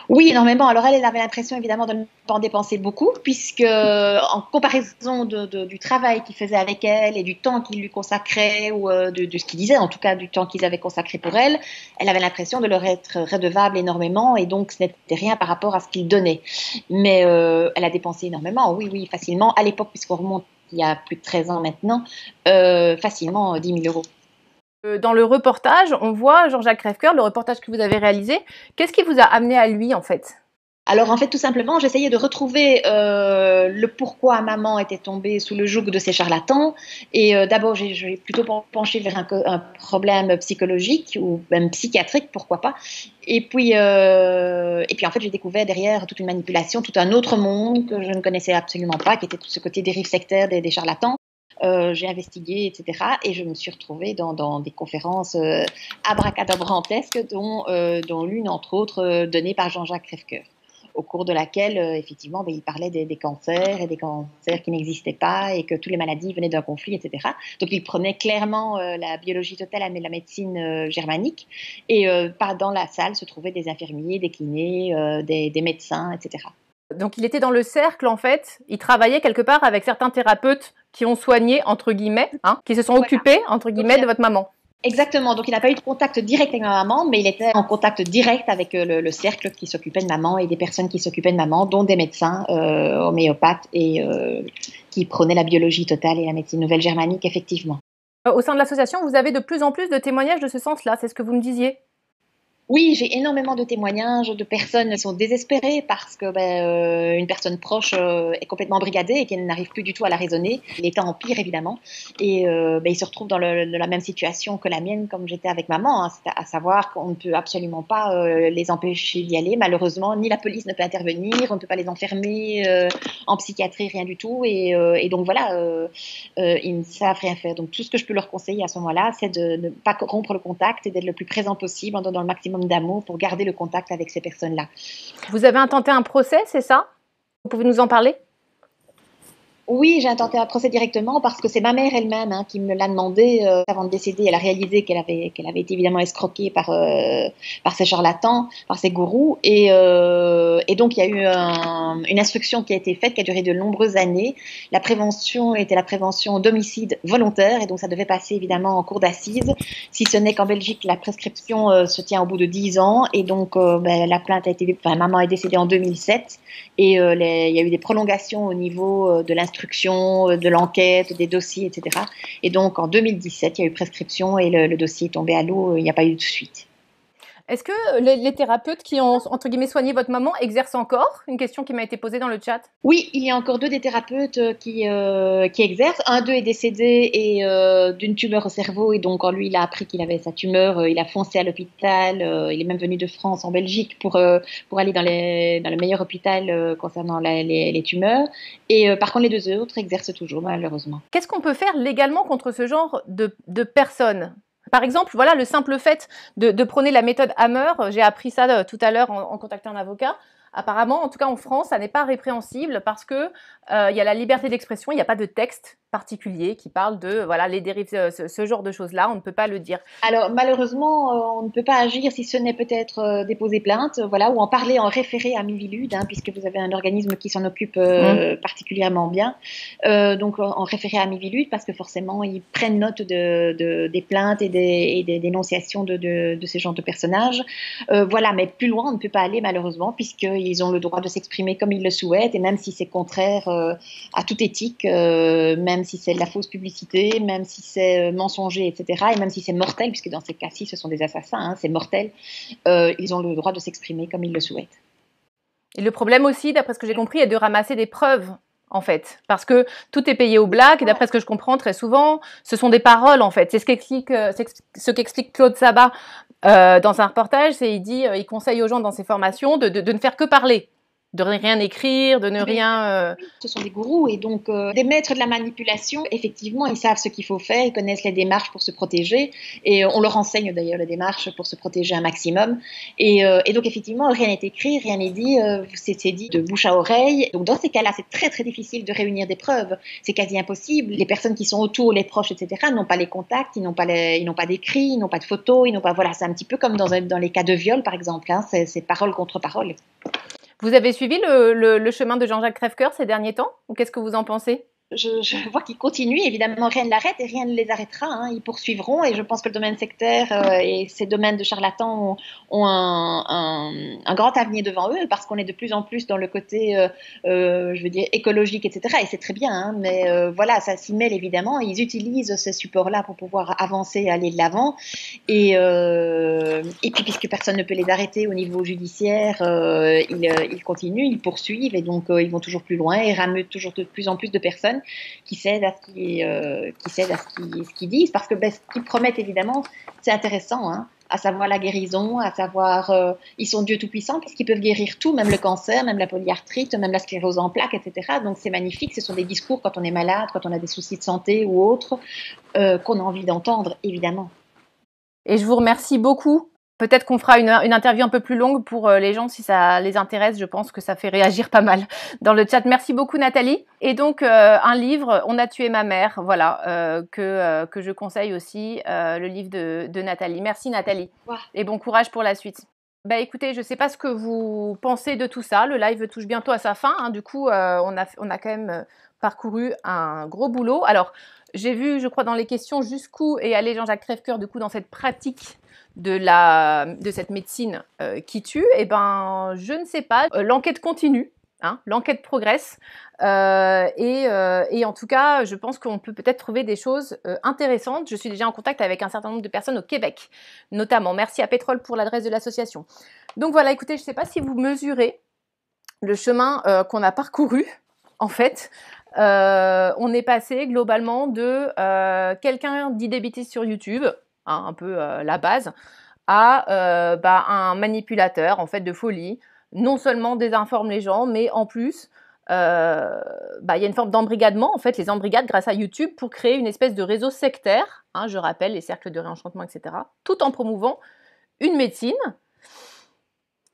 Oui, énormément. Alors elle avait l'impression évidemment de ne pas en dépenser beaucoup, puisque en comparaison du travail qu'il faisait avec elle et du temps qu'il lui consacrait, ou de ce qu'il disait, en tout cas du temps qu'ils avaient consacré pour elle, elle avait l'impression de leur être redevable énormément, et donc ce n'était rien par rapport à ce qu'il donnait. Mais elle a dépensé énormément, oui, oui, facilement. À l'époque, puisqu'on remonte il y a plus de 13 ans maintenant, facilement 10 000 euros.
Dans le reportage, on voit Jean-Jacques Crèvecoeur, le reportage que vous avez réalisé. Qu'est-ce qui vous a amené à lui, en fait?
Alors en fait, tout simplement, j'essayais de retrouver le pourquoi maman était tombée sous le joug de ces charlatans. Et d'abord, j'ai plutôt penché vers un problème psychologique ou même psychiatrique, pourquoi pas. Et puis en fait, j'ai découvert derrière toute une manipulation, tout un autre monde que je ne connaissais absolument pas, qui était tout ce côté dérive sectaire des charlatans. J'ai investigué, etc. Et je me suis retrouvée dans des conférences abracadabrantesques, dont l'une, entre autres, donnée par Jean-Jacques Crèvecoeur, au cours de laquelle, effectivement, il parlait des cancers et des cancers qui n'existaient pas et que toutes les maladies venaient d'un conflit, etc. Donc, il prenait clairement la biologie totale et la médecine germanique. Et dans la salle se trouvaient des infirmiers, des kinés, des médecins, etc.
Donc, il était dans le cercle, en fait. Il travaillait quelque part avec certains thérapeutes qui ont soigné, entre guillemets, qui se sont occupés, entre guillemets, de votre maman.
Exactement. Donc, il n'a pas eu de contact direct avec ma maman, mais il était en contact direct avec le cercle qui s'occupait de maman et des personnes qui s'occupaient de maman, dont des médecins homéopathes et qui prônaient la biologie totale et la médecine nouvelle germanique, effectivement.
Au sein de l'association, vous avez de plus en plus de témoignages de ce sens-là, c'est ce que vous me disiez?
Oui, j'ai énormément de témoignages de personnes qui sont désespérées parce que une personne proche est complètement brigadée et qu'elle n'arrive plus du tout à la raisonner. L'état empire évidemment et ils se retrouvent dans la même situation que la mienne comme j'étais avec maman, à savoir qu'on ne peut absolument pas les empêcher d'y aller. Malheureusement, ni la police ne peut intervenir, on ne peut pas les enfermer en psychiatrie, rien du tout. Et donc voilà, ils ne savent rien faire. Donc tout ce que je peux leur conseiller à ce moment-là, c'est de ne pas rompre le contact et d'être le plus présent possible, en donnant le maximum d'amour pour garder le contact avec ces personnes-là.
Vous avez intenté un procès, c'est ça? Vous pouvez nous en parler?
Oui, j'ai intenté un procès directement parce que c'est ma mère elle-même qui me l'a demandé avant de décéder. Elle a réalisé qu'elle avait été évidemment escroquée par ces charlatans, par ces gourous. Et donc, il y a eu une instruction qui a été faite, qui a duré de nombreuses années. La prévention était la prévention d'homicide volontaire. Et donc, ça devait passer évidemment en cour d'assises. Si ce n'est qu'en Belgique, la prescription se tient au bout de 10 ans. Et donc, la plainte maman est décédée en 2007. Et il y a eu des prolongations au niveau de l'instruction, de l'enquête, des dossiers, etc. Et donc, en 2017, il y a eu prescription et le dossier est tombé à l'eau, il n'y a pas eu de suite.
Est-ce que les thérapeutes qui ont, entre guillemets, soigné votre maman exercent encore? Une question qui m'a été posée dans le chat.
Oui, il y a encore 2 des thérapeutes qui exercent. Un d'eux est décédé et d'une tumeur au cerveau. Et donc, quand lui, il a appris qu'il avait sa tumeur, il a foncé à l'hôpital. Il est même venu de France en Belgique pour aller dans le meilleur hôpital concernant les tumeurs. Et par contre, les 2 autres exercent toujours, malheureusement.
Qu'est-ce qu'on peut faire légalement contre ce genre de personnes? Par exemple, voilà, le simple fait de prôner la méthode Hammer, j'ai appris ça tout à l'heure en contactant un avocat. Apparemment, en tout cas en France, ça n'est pas répréhensible parce que il y a la liberté d'expression, il n'y a pas de texte particulier qui parle de voilà les dérives, ce genre de choses-là, on ne peut pas le dire.
Alors malheureusement, on ne peut pas agir si ce n'est peut-être déposer plainte, voilà, ou en parler, en référer à Miviludes, puisque vous avez un organisme qui s'en occupe particulièrement bien. Donc en référer à Miviludes parce que forcément ils prennent note des plaintes et des dénonciations de ce genre de personnages. Voilà, mais plus loin on ne peut pas aller malheureusement puisqu'ils ont le droit de s'exprimer comme ils le souhaitent et même si c'est contraire à toute éthique, même si c'est de la fausse publicité, même si c'est mensonger, etc. Et même si c'est mortel, puisque dans ces cas-ci, ce sont des assassins, c'est mortel, ils ont le droit de s'exprimer comme ils le souhaitent.
Et le problème aussi, d'après ce que j'ai compris, est de ramasser des preuves, en fait. Parce que tout est payé au black, et d'après ce que je comprends très souvent, ce sont des paroles, en fait. C'est ce qu'explique Claude Sabat dans un reportage, il conseille aux gens dans ses formations de ne faire que parler. de rien écrire, de ne rien...
Ce sont des gourous et donc des maîtres de la manipulation. Effectivement, ils savent ce qu'il faut faire, ils connaissent les démarches pour se protéger et on leur enseigne d'ailleurs les démarches pour se protéger un maximum. Et donc effectivement, rien n'est écrit, rien n'est dit, c'est dit de bouche à oreille. Donc dans ces cas-là, c'est très très difficile de réunir des preuves. C'est quasi impossible. Les personnes qui sont autour, les proches, etc., n'ont pas les contacts, ils n'ont pas d'écrit, ils n'ont pas de photos, ils n'ont pas... Voilà, c'est un petit peu comme dans les cas de viol par exemple. Hein, c'est parole contre parole.
Vous avez suivi le chemin de Jean-Jacques Crèvecoeur ces derniers temps? Ou qu'est-ce que vous en pensez?
Je vois qu'ils continuent, évidemment rien ne l'arrête et rien ne les arrêtera, hein. Ils poursuivront et je pense que le domaine sectaire et ces domaines de charlatans ont un grand avenir devant eux parce qu'on est de plus en plus dans le côté, je veux dire, écologique, etc. Et c'est très bien, hein, mais voilà, ça s'y mêle évidemment. Ils utilisent ces supports-là pour pouvoir avancer et aller de l'avant. Et puis, puisque personne ne peut les arrêter au niveau judiciaire, ils continuent, ils poursuivent et donc ils vont toujours plus loin et rameutent toujours de plus en plus de personnes qui cèdent à ce qu'ils disent, parce que ce qu'ils promettent évidemment c'est intéressant, hein, à savoir la guérison, à savoir ils sont Dieu tout-puissants puisqu'ils peuvent guérir tout, même le cancer, même la polyarthrite, même la sclérose en plaques, etc. Donc c'est magnifique, ce sont des discours quand on est malade, quand on a des soucis de santé ou autres, qu'on a envie d'entendre évidemment.
Et je vous remercie beaucoup. Peut-être qu'on fera une interview un peu plus longue pour les gens si ça les intéresse. Je pense que ça fait réagir pas mal dans le chat. Merci beaucoup Nathalie. Et donc un livre, On a tué ma mère, voilà, que je conseille aussi, le livre de Nathalie. Merci Nathalie.
Ouais.
Et bon courage pour la suite. Bah écoutez, je ne sais pas ce que vous pensez de tout ça. Le live touche bientôt à sa fin, hein. Du coup, on a quand même parcouru un gros boulot. Alors, j'ai vu, je crois, dans les questions jusqu'où est allé Jean-Jacques Crèvecoeur, du coup, dans cette pratique de cette médecine qui tue. Eh ben, je ne sais pas. L'enquête continue. Hein, l'enquête progresse et en tout cas, je pense qu'on peut peut-être trouver des choses intéressantes. Je suis déjà en contact avec un certain nombre de personnes au Québec, notamment. Merci à Pétrole pour l'adresse de l'association. Donc voilà, écoutez, je ne sais pas si vous mesurez le chemin qu'on a parcouru, en fait. On est passé globalement de quelqu'un dit des bêtises sur YouTube, hein, un peu la base, à un manipulateur en fait de folie. Non seulement désinforme les gens, mais en plus, y a une forme d'embrigadement. En fait, les embrigades grâce à YouTube pour créer une espèce de réseau sectaire, hein, je rappelle, les cercles de réenchantement, etc., tout en promouvant une médecine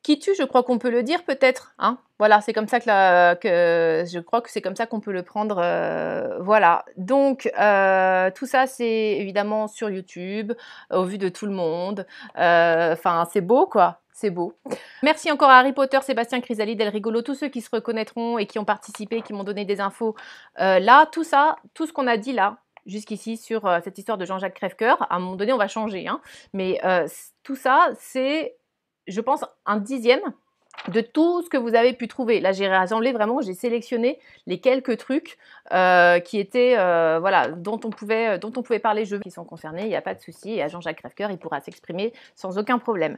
qui tue, je crois qu'on peut le dire peut-être. Hein. Voilà, c'est comme ça que je crois que c'est comme ça qu'on peut le prendre. Voilà. Donc, tout ça, c'est évidemment sur YouTube, au vu de tout le monde. Enfin, c'est beau, quoi. C'est beau. Merci encore à Harry Potter, Sébastien Chrysalide, El Rigolo, tous ceux qui se reconnaîtront et qui ont participé, qui m'ont donné des infos. Là, tout ça, tout ce qu'on a dit là, jusqu'ici sur cette histoire de Jean-Jacques Crèvecoeur, à un moment donné, on va changer. Hein, mais tout ça, c'est, je pense, un dixième de tout ce que vous avez pu trouver. Là, j'ai rassemblé vraiment, j'ai sélectionné les quelques trucs qui étaient, voilà, dont on pouvait parler, jeux qui sont concernés, il n'y a pas de souci. Et à Jean-Jacques Crèvecoeur, il pourra s'exprimer sans aucun problème.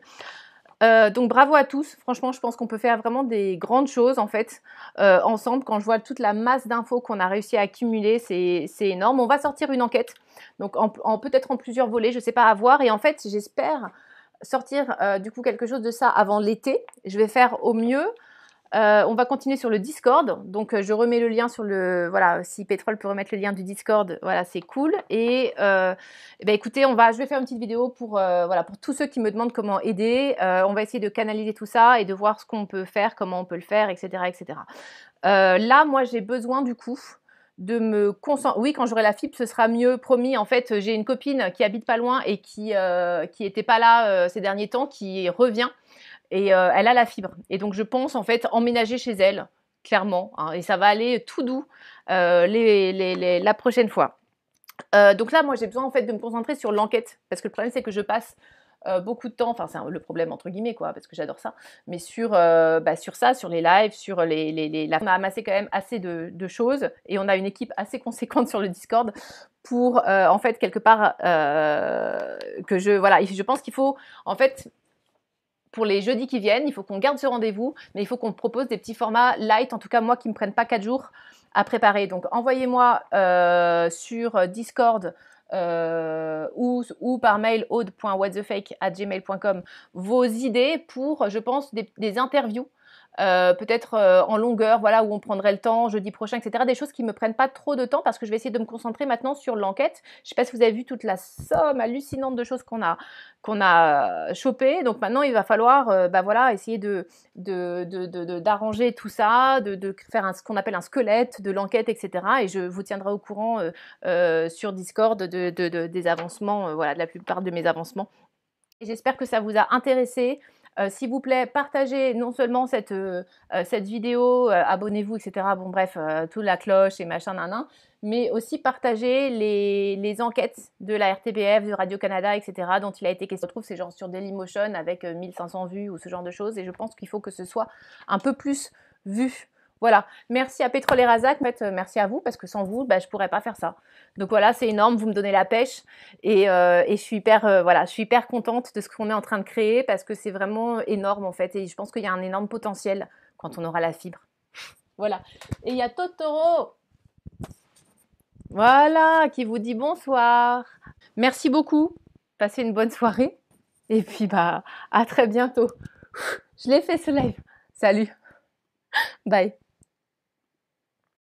Donc bravo à tous, franchement je pense qu'on peut faire vraiment des grandes choses en fait ensemble. Quand je vois toute la masse d'infos qu'on a réussi à accumuler, c'est énorme. On va sortir une enquête, donc peut-être en plusieurs volets, je ne sais pas, à voir. Et en fait j'espère sortir du coup quelque chose de ça avant l'été. Je vais faire au mieux. On va continuer sur le Discord, donc je remets le lien sur le... Voilà, si Pétrole peut remettre le lien du Discord, voilà, c'est cool. Et écoutez, je vais faire une petite vidéo pour, voilà, pour tous ceux qui me demandent comment aider. On va essayer de canaliser tout ça et de voir ce qu'on peut faire, comment on peut le faire, etc. etc. Là, moi, j'ai besoin du coup de me concentrer. Oui, quand j'aurai la fibre, ce sera mieux, promis. En fait, j'ai une copine qui habite pas loin et qui était pas là ces derniers temps, qui revient. Et elle a la fibre. Et donc, je pense, en fait, emménager chez elle, clairement. Hein, et ça va aller tout doux la prochaine fois. Donc là, moi, j'ai besoin, en fait, de me concentrer sur l'enquête. Parce que le problème, c'est que je passe beaucoup de temps, enfin, c'est le problème, entre guillemets, quoi, parce que j'adore ça, mais sur ça, sur les lives, sur on a amassé quand même assez de choses. Et on a une équipe assez conséquente sur le Discord pour, en fait, quelque part, je pense qu'il faut, en fait... Pour les jeudis qui viennent, il faut qu'on garde ce rendez-vous, mais il faut qu'on propose des petits formats light, en tout cas moi qui ne me prennent pas 4 jours à préparer. Donc envoyez-moi sur Discord ou par mail aude.whatthefake@gmail.com vos idées pour, je pense, des interviews peut-être en longueur, voilà, où on prendrait le temps, jeudi prochain, etc. Des choses qui me prennent pas trop de temps parce que je vais essayer de me concentrer maintenant sur l'enquête. Je sais pas si vous avez vu toute la somme hallucinante de choses qu'on a chopées. Donc maintenant, il va falloir, voilà, essayer d'arranger tout ça, de faire ce qu'on appelle un squelette de l'enquête, etc. Et je vous tiendrai au courant sur Discord des avancements, voilà, de la plupart de mes avancements. Et j'espère que ça vous a intéressé. S'il vous plaît, partagez non seulement cette vidéo, abonnez-vous, etc. Bon bref, toute la cloche et machin, nanan, mais aussi partagez les enquêtes de la RTBF, de Radio-Canada, etc. dont il a été question. Je trouve c'est genre sur Dailymotion avec 1500 vues ou ce genre de choses. Et je pense qu'il faut que ce soit un peu plus vu. Voilà, merci à Pétrole et Razak, en fait, merci à vous, parce que sans vous, je pourrais pas faire ça. Donc voilà, c'est énorme, vous me donnez la pêche, et je suis hyper contente de ce qu'on est en train de créer, parce que c'est vraiment énorme, en fait, et je pense qu'il y a un énorme potentiel quand on aura la fibre. Voilà, et il y a Totoro, voilà, qui vous dit bonsoir. Merci beaucoup, passez une bonne soirée, et puis à très bientôt. Je l'ai fait ce live, salut, bye.